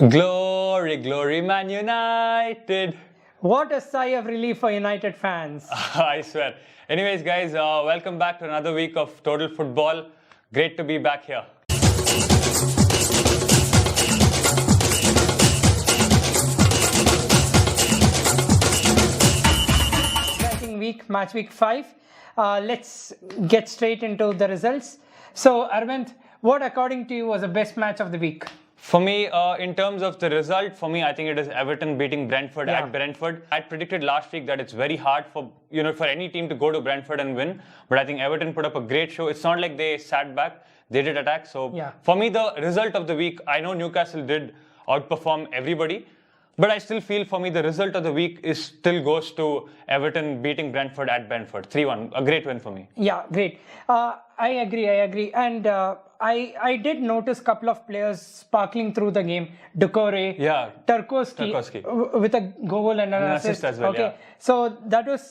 Glory, glory, Man United. What a sigh of relief for United fans. I swear. Anyways, guys, welcome back to another week of Total Football. Great to be back here. Exciting week, match week 5. Let's get straight into the results. So, Arvind, what according to you was the best match of the week? For me, in terms of the result, I think it is Everton beating Brentford at Brentford. I predicted last week that it's very hard for any team to go to Brentford and win. But I think Everton put up a great show. It's not like they sat back; they did attack. So for me, the result of the week, I know Newcastle did outperform everybody, but I still feel for me the result of the week still goes to Everton beating Brentford at Brentford 3-1. A great win for me. Yeah, great. I agree, and I did notice a couple of players sparkling through the game. Ducore, Tarkowski with a goal and an assist as well. Okay, so that was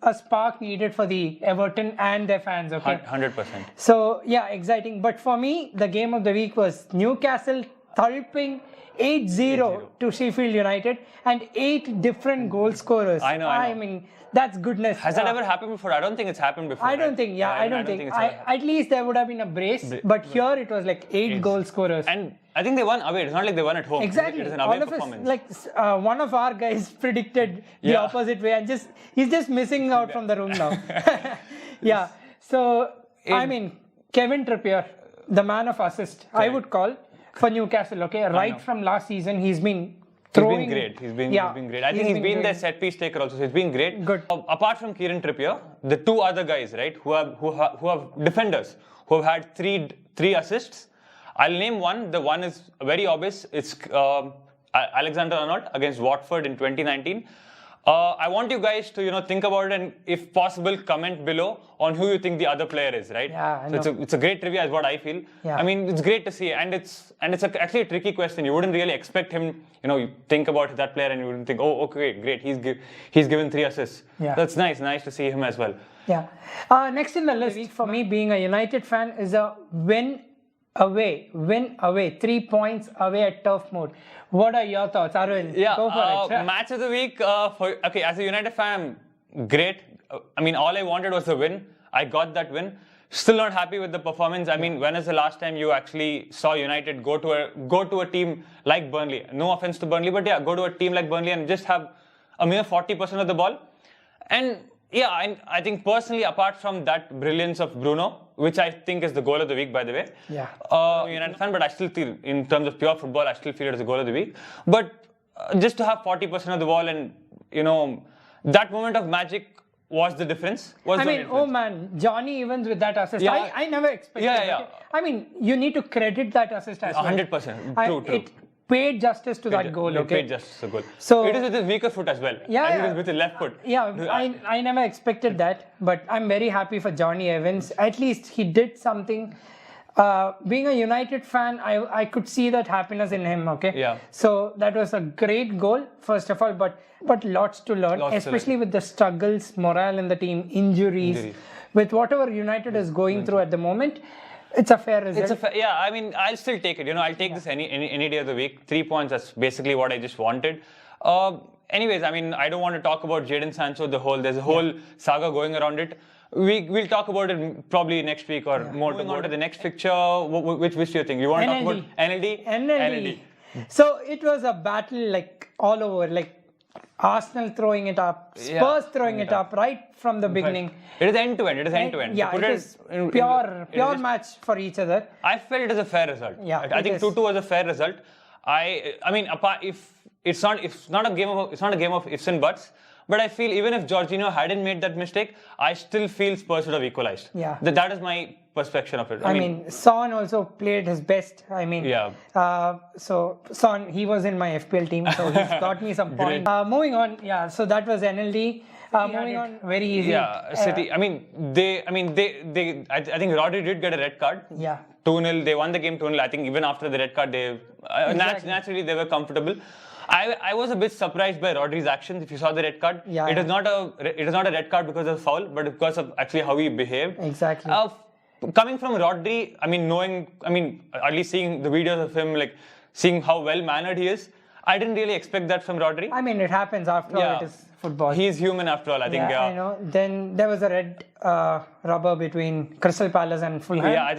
a spark needed for the Everton and their fans. Okay, 100%. So yeah, exciting. But for me, the game of the week was Newcastle thulping 8-0 to Sheffield United and 8 different goal scorers. I know. I mean, that's goodness. Has that ever happened before? I don't think it's happened before. I don't think. I don't think. At least there would have been a brace, but here it was like 8 goal scorers. And I think they won away. It's not like they won at home. Exactly. It is an away performance. One of our guys predicted the opposite way, and he's just missing out from the room now. Yeah. So I mean, Kevin Trippier, the man of assist, I would call for Newcastle. Okay, right from last season, he's been throwing. He's been great. I think he's been their set piece taker also. So he's been great. Good. Apart from Kieran Trippier, the two other guys, right, who have defenders who have had three assists. I'll name one. The one is very obvious. It's Alexander-Arnold against Watford in 2019. I want you guys to think about it and, if possible, comment below on who you think the other player is, right? Yeah, so it's a great trivia, is what I feel. Yeah. I mean, it's great to see, and it's actually a tricky question. You wouldn't really expect him. You think about that player and you wouldn't think, oh, okay, great, he's given 3 assists. Yeah. That's nice to see him as well. Yeah. Next in the list for me, being a United fan, is a win away. 3 points away at Turf Moor. What are your thoughts, Arvind? Yeah, go for it. Match of the week. As a United fan, great. I mean, all I wanted was a win. I got that win. Still not happy with the performance. I mean, when is the last time you actually saw United go to a team like Burnley? No offense to Burnley, but go to a team like Burnley and just have a mere 40% of the ball. And I think personally, apart from that brilliance of Bruno, which I think is the goal of the week, by the way. Yeah. United fan, but I still feel, in terms of pure football, I still feel it is the goal of the week. But just to have 40% of the ball and, that moment of magic was the difference. Oh man, Johnny Evans with that assist. Yeah. I never expected it. Yeah. I mean, you need to credit that assist as well. 100%. True. It paid justice to that goal. It paid justice to the goal. So it is with his weaker foot as well. Yeah. It is with his left foot. Yeah, I never expected that, but I'm very happy for Johnny Evans. At least he did something. Being a United fan, I could see that happiness in him. Okay. Yeah. So that was a great goal, first of all, but lots to learn, especially with the struggles, morale in the team, injuries. With whatever United is going through at the moment. It's a fair result. I mean, I'll still take it. I'll take this any day of the week. 3 points, that's basically what I just wanted. Anyways, I mean, I don't want to talk about Jadon Sancho, there's a whole saga going around it. We'll talk about it probably next week or more. To go to the next fixture, which do you think? You want to talk about NLD? NLD. So it was a battle all over, Arsenal throwing it up, Spurs throwing it up right from the beginning. It is end to end. Yeah, it is pure match for each other. I felt it is a fair result. Yeah, I think 2-2 was a fair result. I mean, if it's not a game of ifs and buts. But I feel even if Jorginho hadn't made that mistake, I still feel Spurs would have equalized. Yeah. That is my perception of it. I mean, Son also played his best. I mean, so Son, he was in my FPL team, so he's got me some points. Moving on, so that was NLD. Moving on, very easy. Yeah, City. I think Rodri did get a red card. Yeah. 2-0. They won the game 2-0. I think even after the red card, naturally they were comfortable. I was a bit surprised by Rodri's actions. If you saw the red card, it is not a red card because of foul, but because of actually how he behaved. Exactly. Coming from Rodri, at least seeing the videos of him seeing how well-mannered he is. I didn't really expect that from Rodri. I mean, it happens after all, it is football. He's human after all, I think. I know. Then there was a red rubber between Crystal Palace and Fulham. 0-0, I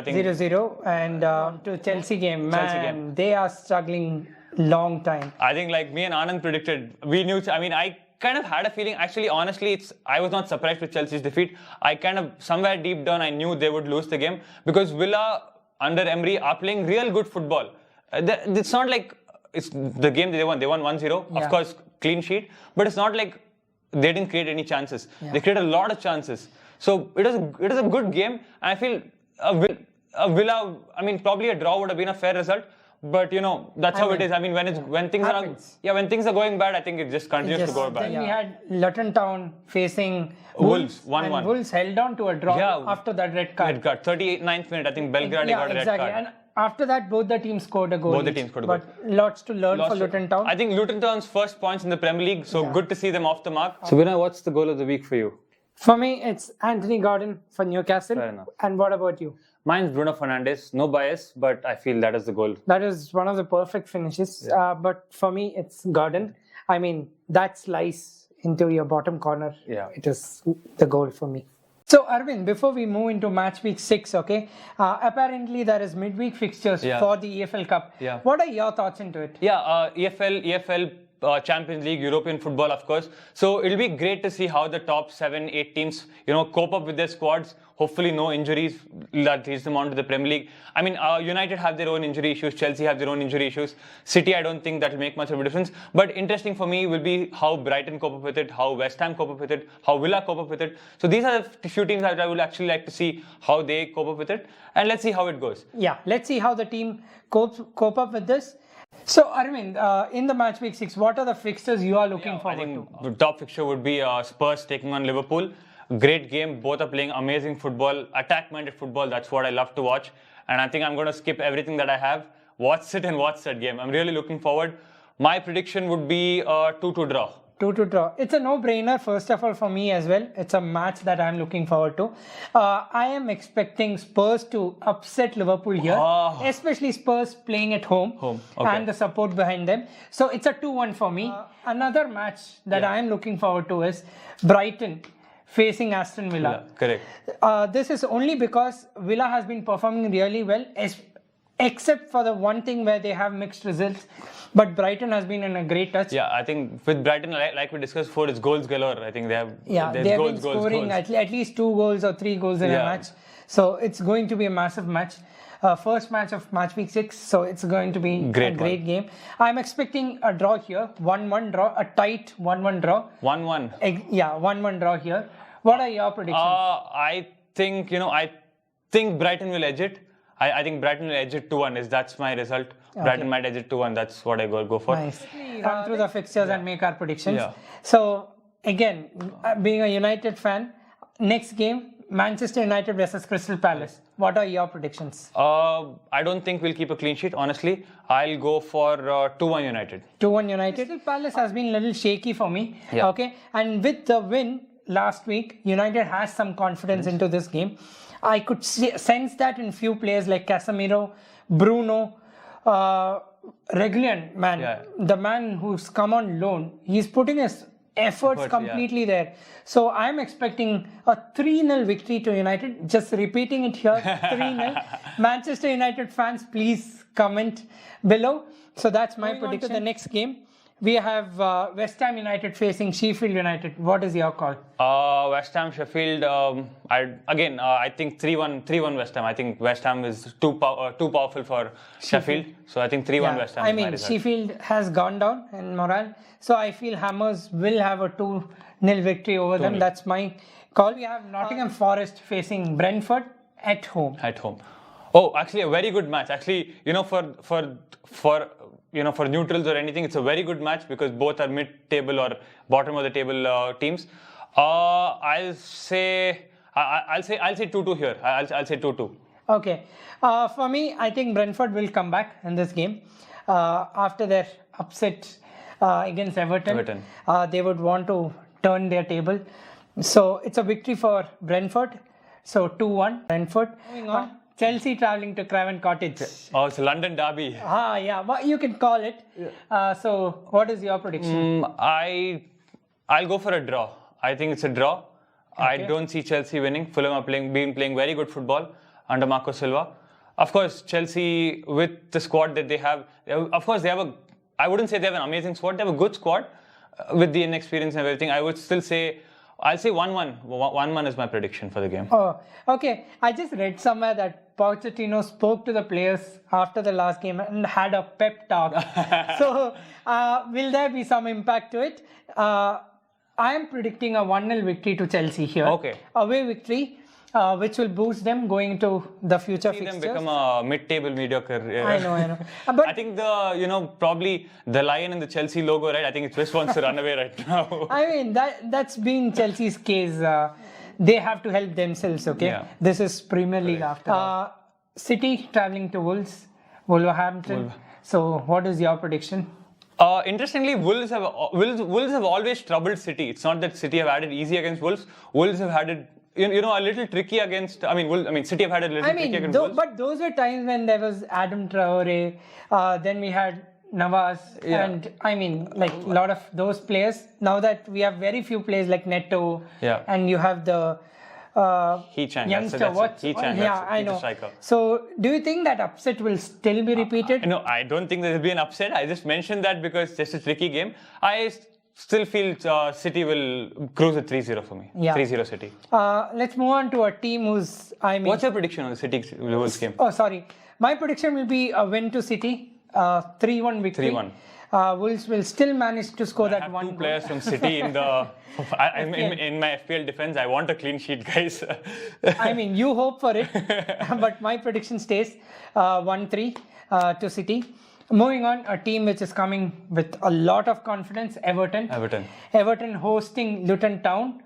think. 0-0. And to Chelsea game, man, they are struggling long time. I think like me and Anand predicted, we knew, I kind of had a feeling, actually, honestly, I was not surprised with Chelsea's defeat. I kind of, somewhere deep down, I knew they would lose the game because Villa, under Emery, are playing real good football. It's not like it's the game they won. They won 1-0. Of course, clean sheet. But it's not like they didn't create any chances. They created a lot of chances. So it is a good game. And I feel Villa, probably a draw would have been a fair result. But that's how it is. I mean, when things are going bad, I think it just continues to go bad. Then we had Luton Town facing Wolves 1-1. And Wolves held on to a draw after that red card. 39th minute, I think Belgrade got a red card. And after that, both the teams scored a goal. Both the teams scored a goal. But lots to learn for Luton Town. I think Luton Town's first points in the Premier League, so good to see them off the mark. So Vinay, what's the goal of the week for you? For me, it's Anthony Gordon for Newcastle. Fair enough. And what about you? Mine's Bruno Fernandes. No bias, but I feel that is the goal. That is one of the perfect finishes. But for me, it's Gordon. I mean, that slice into your bottom corner. It is the goal for me. So, Arvind, before we move into match week 6, apparently there is midweek fixtures for the EFL Cup. What are your thoughts into it? EFL, Champions League, European football, of course. So it'll be great to see how the top 7-8 teams, cope up with their squads. Hopefully no injuries that leads them on to the Premier League. I mean, United have their own injury issues. Chelsea have their own injury issues. City, I don't think that will make much of a difference. But interesting for me will be how Brighton cope up with it, how West Ham cope up with it, how Villa cope up with it. So these are the few teams that I would actually like to see how they cope up with it. And let's see how it goes. Yeah, let's see how the team cope up with this. So, Arvind, in the match week 6, what are the fixtures you are looking forward to? The top fixture would be Spurs taking on Liverpool. Great game. Both are playing amazing football, attack-minded football. That's what I love to watch. And I think I'm going to skip everything that I have. Watch it and watch that game. I'm really looking forward. My prediction would be 2-2 draw. 2-2 draw. It's a no-brainer, first of all, for me as well. It's a match that I'm looking forward to. I am expecting Spurs to upset Liverpool here, especially Spurs playing at home. And the support behind them. So it's a 2-1 for me. Another match that I am looking forward to is Brighton facing Aston Villa. Correct. This is only because Villa has been performing really well, except for the one thing where they have mixed results. But Brighton has been in a great touch. Yeah, I think with Brighton, like we discussed before, it's goals galore. I think they have been scoring at least 2 goals or 3 goals in a match. So it's going to be a massive match. First match of match week 6, so it's going to be a great game. I'm expecting a draw here, 1-1 draw, a tight 1-1 draw. 1-1? 1-1 draw here. What are your predictions? I think Brighton will edge it. I think Brighton will edge it 2-1. That's my result. Brighton might edge it 2-1. That's what I go for. Nice. Run through the fixtures and make our predictions. So, again, being a United fan, next game, Manchester United versus Crystal Palace. What are your predictions? I don't think we'll keep a clean sheet, honestly. I'll go for 2-1 United. 2-1 United. Crystal Palace has been a little shaky for me. And with the win last week, United has some confidence into this game. I could sense that in few players like Casemiro, Bruno, Reguilon, the man who's come on loan. He's putting his efforts completely there. So I'm expecting a 3-0 victory to United. Just repeating it here, 3-0. Manchester United fans, please comment below. So that's my prediction. On to the next game. We have West Ham United facing Sheffield United. What is your call? West Ham, Sheffield. I think 3-1 West Ham. I think West Ham is too powerful for Sheffield. So I think 3-1 West Ham. I mean, Sheffield has gone down in morale. So I feel Hammers will have a 2-0 victory over them. That's my call. We have Nottingham Forest facing Brentford at home. Oh, actually, a very good match. Actually, for neutrals or anything, it's a very good match because both are mid-table or bottom of the table teams. I'll say 2-2 here. I'll say 2-2. Okay. For me, I think Brentford will come back in this game after their upset against Everton. They would want to turn their table. So it's a victory for Brentford. So 2-1 Brentford. Moving on. Chelsea travelling to Craven Cottage. Oh, it's a London derby. Yeah, well, you can call it. So, what is your prediction? I'll go for a draw. I think it's a draw. Okay. I don't see Chelsea winning. Fulham are playing very good football under Marco Silva. Of course, Chelsea, with the squad that they have, of course, they have I wouldn't say they have an amazing squad. They have a good squad with the inexperience and everything. I would still say, I'll say 1-1. 1-1 is my prediction for the game. Oh, okay. I just read somewhere that Pochettino spoke to the players after the last game and had a pep talk. So, will there be some impact to it? I am predicting a 1-0 victory to Chelsea here. Okay. Away victory, which will boost them going into the future fixtures. See them become a mid-table mediocre. I know. But I think probably the lion in the Chelsea logo, right? I think it just wants to run away right now. I mean, that's been Chelsea's case. They have to help themselves, okay? Yeah. This is Premier League after. City travelling to Wolverhampton. So, what is your prediction? Interestingly, Wolves have always troubled City. It's not that City have had it easy against Wolves. Wolves have had it, a little tricky against. City have had it a little tricky against Wolves. But those were times when there was Adam Traore. Then we had Navas, and a lot of those players. Now that we have very few players like Neto, and you have the youngster. I know. So, do you think that upset will still be repeated? No, I don't think there will be an upset. I just mentioned that because it's just a tricky game. I still feel City will cruise at 3-0 for me. 3-0 City. Let's move on to a team who's. What's your prediction on the City Wolves game? Oh, sorry. My prediction will be a win to City. 3-1 victory. 3-1. Wolves will still manage to score that one. Two players from City in the. in my FPL defense, I want a clean sheet, guys. You hope for it, but my prediction stays 1-3 to City. Moving on, a team which is coming with a lot of confidence, Everton. Everton hosting Luton Town.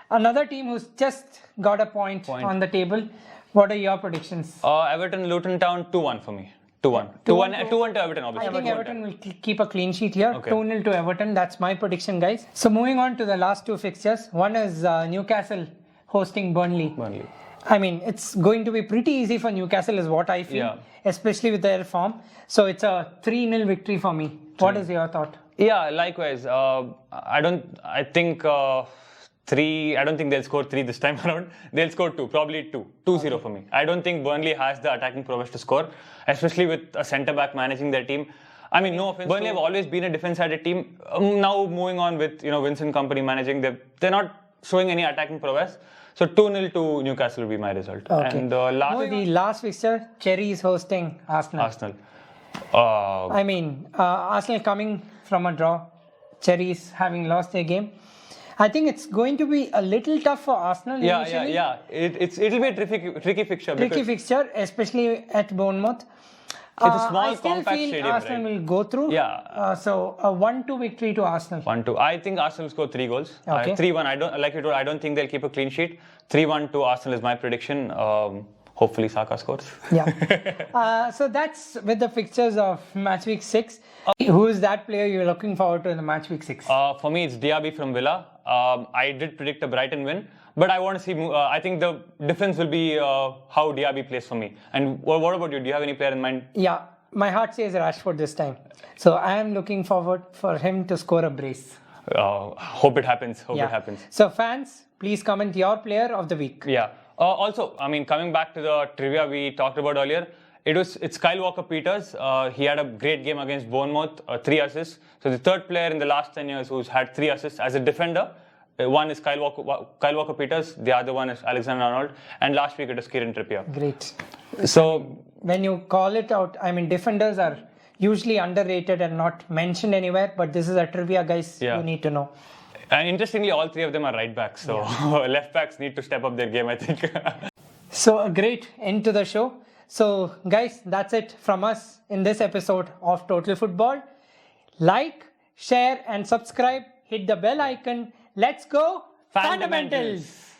Another team who's just got a point on the table. What are your predictions? Everton, Luton Town, 2-1 for me. 2-1 to Everton, obviously. I think Everton will keep a clean sheet here. 2-0 to Everton. That's my prediction, guys. So moving on to the last two fixtures. One is Newcastle hosting Burnley. It's going to be pretty easy for Newcastle is what I feel, especially with their form. So it's a 3-0 victory for me. What is your thought? Yeah, likewise. I don't think they'll score 3 this time around. They'll score 2, probably 2-0 for me. I don't think Burnley has the attacking prowess to score, especially with a centre-back managing their team. No offense. Burnley have always been a defence-sided team. Now moving on with Vincent Kompany managing, they're not showing any attacking prowess. So 2-0 to Newcastle will be my result. Okay. And the last fixture, Cherries hosting Arsenal. Arsenal coming from a draw, Cherries having lost their game. I think it's going to be a little tough for Arsenal initially. It'll be a tricky fixture. Tricky fixture, especially at Bournemouth. It's a small, compact stadium. I still feel Arsenal will go through. So a 1-2 victory to Arsenal. 1-2. I think Arsenal will score 3 goals. Okay. 3-1. I don't think they'll keep a clean sheet. 3-1 to Arsenal is my prediction. Hopefully Saka scores. So that's with the fixtures of match week 6. Who is that player you're looking forward to in the match week 6? For me, it's Diaby from Villa. I did predict a Brighton win, but I want to see. I think the difference will be how Diaby plays for me. And what about you? Do you have any player in mind? Yeah, my heart says Rashford this time. So I am looking forward for him to score a brace. Hope it happens. It happens. So fans, please comment your player of the week. Also, coming back to the trivia we talked about earlier, it's Kyle Walker-Peters. He had a great game against Bournemouth, 3 assists. So the third player in the last 10 years who's had 3 assists as a defender. One is Kyle Walker-Peters. The other one is Alexander-Arnold. And last week it was Kieran Trippier. Great. So when you call it out, defenders are usually underrated and not mentioned anywhere. But this is a trivia, guys. You need to know. And interestingly, all 3 of them are right backs. So left backs need to step up their game, I think. So a great end to the show. So guys, that's it from us in this episode of Total Football. Like, share and subscribe. Hit the bell icon. Let's go FanDaMentals!